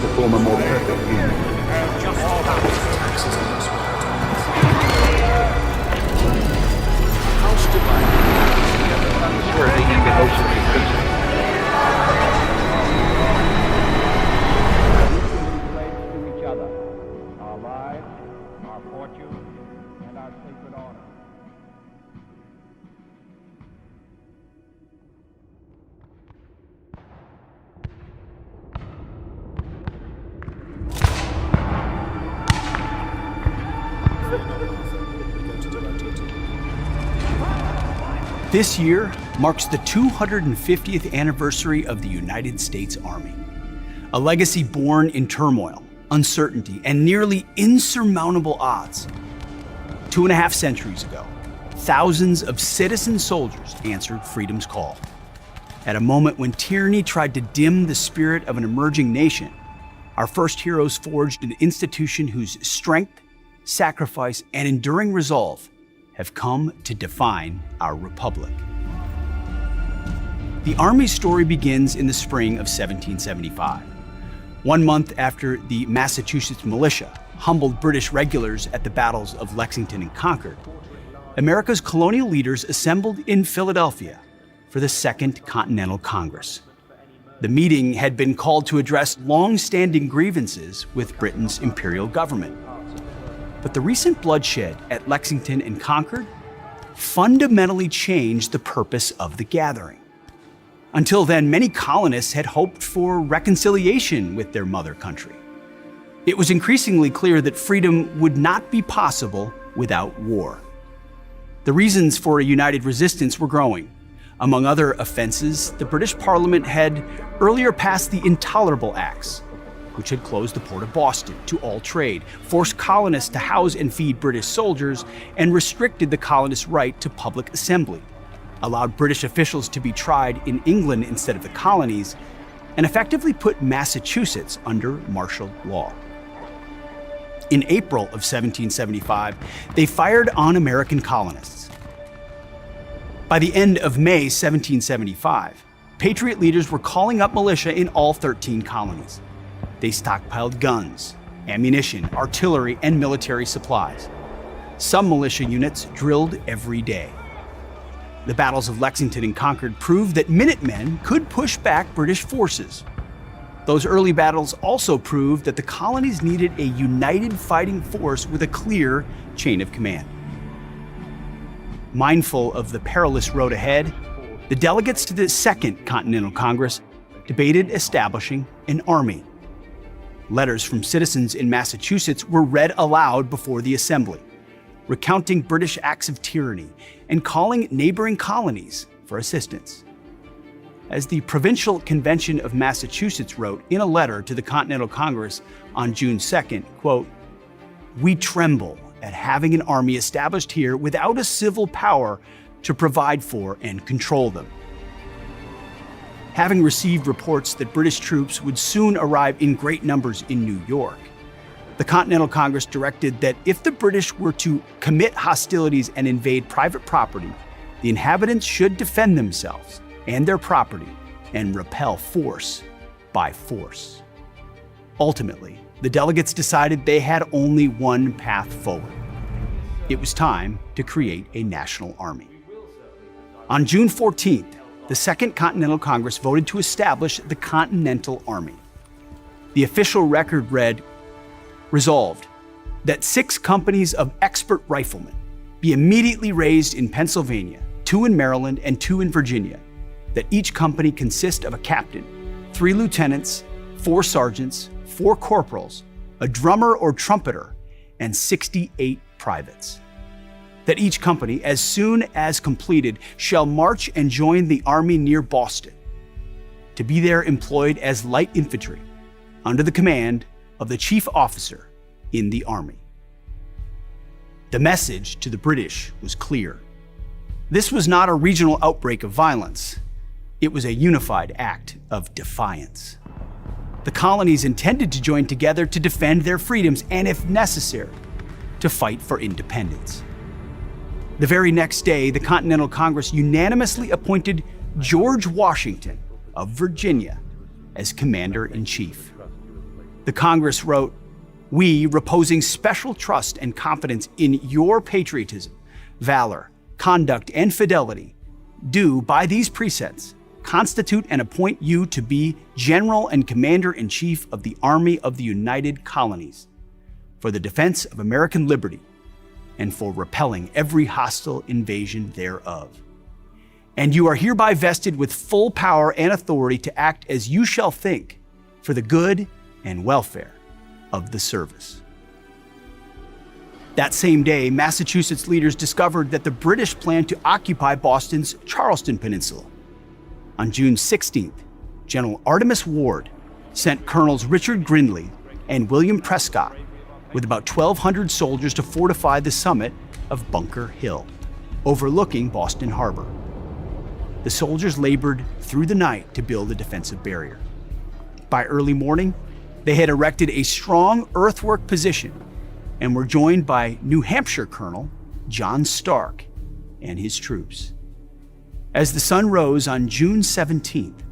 to form a more perfect union. Our lives, our fortune, and our sacred honor. This year marks the 250th anniversary of the United States Army, a legacy born in turmoil, uncertainty, and nearly insurmountable odds. 2.5 centuries ago, thousands of citizen soldiers answered freedom's call. At a moment when tyranny tried to dim the spirit of an emerging nation, our first heroes forged an institution whose strength, sacrifice, and enduring resolve have come to define our republic. The Army's story begins in the spring of 1775. 1 month after the Massachusetts militia humbled British regulars at the battles of Lexington and Concord, America's colonial leaders assembled in Philadelphia for the Second Continental Congress. The meeting had been called to address long-standing grievances with Britain's imperial government. But the recent bloodshed at Lexington and Concord fundamentally changed the purpose of the gathering. Until then, many colonists had hoped for reconciliation with their mother country. It was increasingly clear that freedom would not be possible without war. The reasons for a united resistance were growing. Among other offenses, the British Parliament had earlier passed the Intolerable Acts, which had closed the port of Boston to all trade, forced colonists to house and feed British soldiers, and restricted the colonists' right to public assembly, allowed British officials to be tried in England instead of the colonies, and effectively put Massachusetts under martial law. In April of 1775, they fired on American colonists. By the end of May 1775, Patriot leaders were calling up militia in all 13 colonies. They stockpiled guns, ammunition, artillery, and military supplies. Some militia units drilled every day. The battles of Lexington and Concord proved that Minutemen could push back British forces. Those early battles also proved that the colonies needed a united fighting force with a clear chain of command. Mindful of the perilous road ahead, the delegates to the Second Continental Congress debated establishing an army. Letters from citizens in Massachusetts were read aloud before the assembly, recounting British acts of tyranny and calling neighboring colonies for assistance. As the Provincial Convention of Massachusetts wrote in a letter to the Continental Congress on June 2nd, quote, "We tremble at having an army established here without a civil power to provide for and control them." Having received reports that British troops would soon arrive in great numbers in New York, the Continental Congress directed that if the British were to commit hostilities and invade private property, the inhabitants should defend themselves and their property and repel force by force. Ultimately, the delegates decided they had only one path forward. It was time to create a national army. On June 14th, the Second Continental Congress voted to establish the Continental Army. The official record read, "Resolved that 6 companies of expert riflemen be immediately raised in Pennsylvania, 2 in Maryland, and 2 in Virginia, that each company consist of a captain, 3 lieutenants, 4 sergeants, 4 corporals, a drummer or trumpeter, and 68 privates. That each company, as soon as completed, shall march and join the army near Boston, to be there employed as light infantry, under the command of the chief officer in the army." The message to the British was clear. This was not a regional outbreak of violence. It was a unified act of defiance. The colonies intended to join together to defend their freedoms and, if necessary, to fight for independence. The very next day, the Continental Congress unanimously appointed George Washington of Virginia as Commander-in-Chief. The Congress wrote, "We, reposing special trust and confidence in your patriotism, valor, conduct, and fidelity, do, by these precepts, constitute and appoint you to be General and Commander-in-Chief of the Army of the United Colonies, for the defense of American liberty, and for repelling every hostile invasion thereof. And you are hereby vested with full power and authority to act as you shall think for the good and welfare of the service." That same day, Massachusetts leaders discovered that the British planned to occupy Boston's Charleston Peninsula. On June 16th, General Artemus Ward sent Colonels Richard Grindley and William Prescott with about 1,200 soldiers to fortify the summit of Bunker Hill, overlooking Boston Harbor. The soldiers labored through the night to build a defensive barrier. By early morning, they had erected a strong earthwork position and were joined by New Hampshire Colonel John Stark and his troops. As the sun rose on June 17th,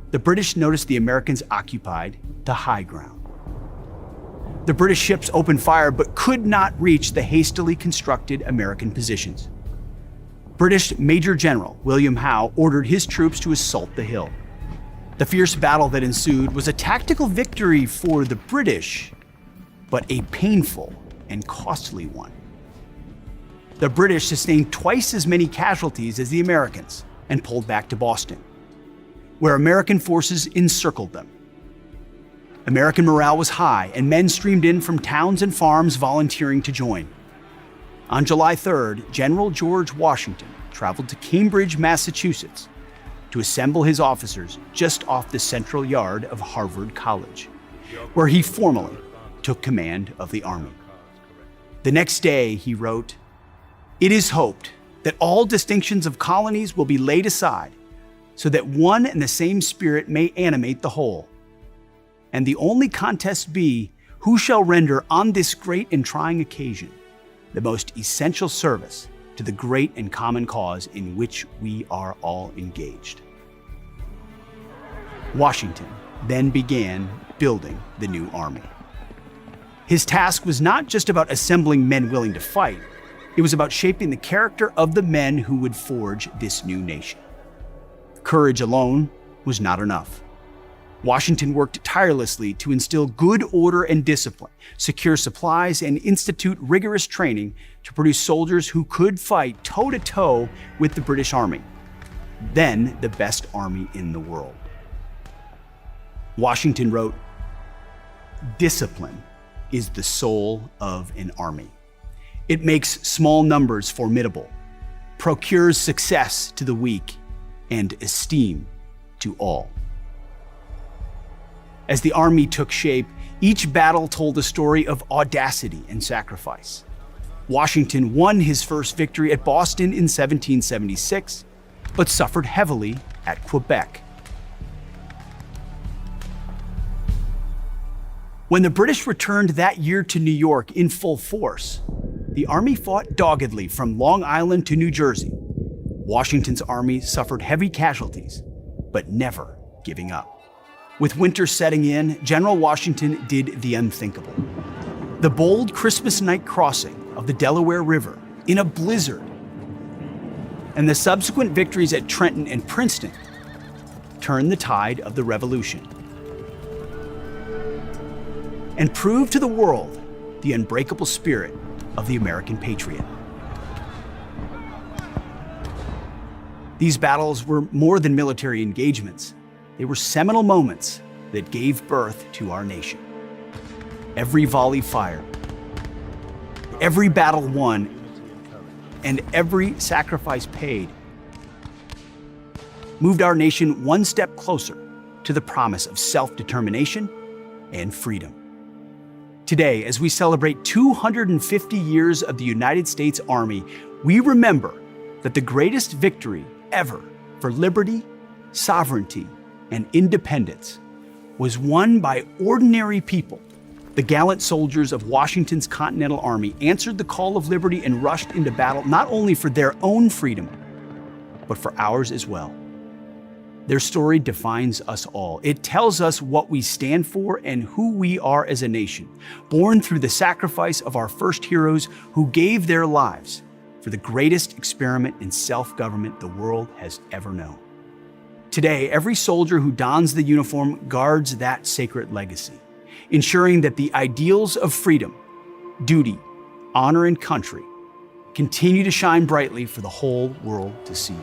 the British noticed the Americans occupied the high ground. The British ships opened fire but could not reach the hastily constructed American positions. British Major General William Howe ordered his troops to assault the hill. The fierce battle that ensued was a tactical victory for the British, but a painful and costly one. The British sustained twice as many casualties as the Americans and pulled back to Boston, where American forces encircled them. American morale was high, and men streamed in from towns and farms volunteering to join. On July 3rd, General George Washington traveled to Cambridge, Massachusetts, to assemble his officers just off the central yard of Harvard College, where he formally took command of the army. The next day, he wrote, "It is hoped that all distinctions of colonies will be laid aside, so that one and the same spirit may animate the whole. And the only contest be, who shall render on this great and trying occasion the most essential service to the great and common cause in which we are all engaged." Washington then began building the new army. His task was not just about assembling men willing to fight, it was about shaping the character of the men who would forge this new nation. Courage alone was not enough. Washington worked tirelessly to instill good order and discipline, secure supplies, and institute rigorous training to produce soldiers who could fight toe-to-toe with the British Army, then the best army in the world. Washington wrote, "Discipline is the soul of an army. It makes small numbers formidable, procures success to the weak, and esteem to all." As the army took shape, each battle told a story of audacity and sacrifice. Washington won his first victory at Boston in 1776, but suffered heavily at Quebec. When the British returned that year to New York in full force, the army fought doggedly from Long Island to New Jersey. Washington's army suffered heavy casualties, but never giving up. With winter setting in, General Washington did the unthinkable. The bold Christmas night crossing of the Delaware River in a blizzard, and the subsequent victories at Trenton and Princeton turned the tide of the Revolution and proved to the world the unbreakable spirit of the American patriot. These battles were more than military engagements. They were seminal moments that gave birth to our nation. Every volley fired, every battle won, and every sacrifice paid moved our nation one step closer to the promise of self-determination and freedom. Today, as we celebrate 250 years of the United States Army, we remember that the greatest victory ever for liberty, sovereignty, and independence was won by ordinary people. The gallant soldiers of Washington's Continental Army answered the call of liberty and rushed into battle not only for their own freedom, but for ours as well. Their story defines us all. It tells us what we stand for and who we are as a nation, born through the sacrifice of our first heroes who gave their lives for the greatest experiment in self-government the world has ever known. Today, every soldier who dons the uniform guards that sacred legacy, ensuring that the ideals of freedom, duty, honor, and country continue to shine brightly for the whole world to see.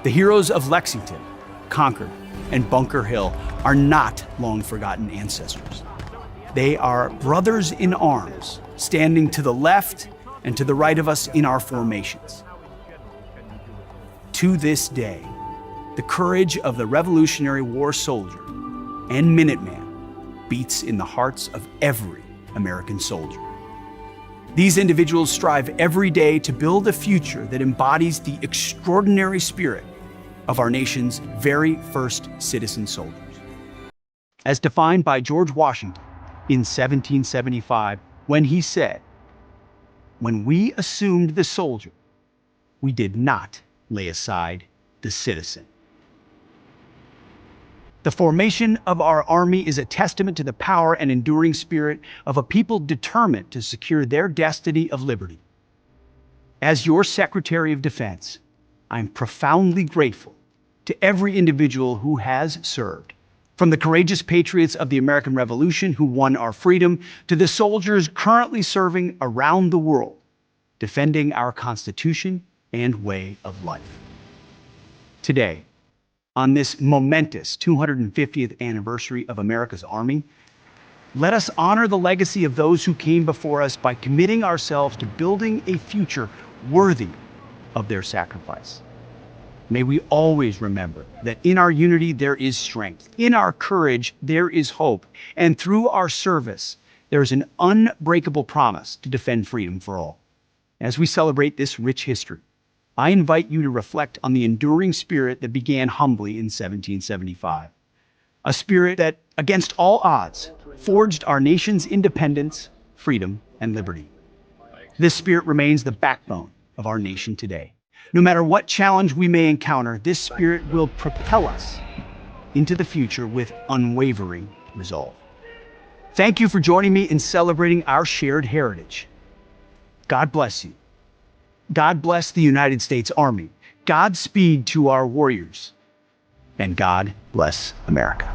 The heroes of Lexington, Concord, and Bunker Hill are not long-forgotten ancestors. They are brothers in arms, standing to the left and to the right of us in our formations. To this day, the courage of the Revolutionary War soldier and Minuteman beats in the hearts of every American soldier. These individuals strive every day to build a future that embodies the extraordinary spirit of our nation's very first citizen soldiers. As defined by George Washington in 1775, when he said, "When we assumed the soldier, we did not lay aside the citizen." The formation of our Army is a testament to the power and enduring spirit of a people determined to secure their destiny of liberty. As your Secretary of Defense, I'm profoundly grateful to every individual who has served, from the courageous patriots of the American Revolution who won our freedom to the soldiers currently serving around the world, defending our Constitution and way of life. Today, on this momentous 250th anniversary of America's Army, let us honor the legacy of those who came before us by committing ourselves to building a future worthy of their sacrifice. May we always remember that in our unity there is strength, in our courage there is hope, and through our service there is an unbreakable promise to defend freedom for all. As we celebrate this rich history, I invite you to reflect on the enduring spirit that began humbly in 1775. A spirit that, against all odds, forged our nation's independence, freedom, and liberty. This spirit remains the backbone of our nation today. No matter what challenge we may encounter, this spirit will propel us into the future with unwavering resolve. Thank you for joining me in celebrating our shared heritage. God bless you. God bless the United States Army. Godspeed to our warriors. And God bless America.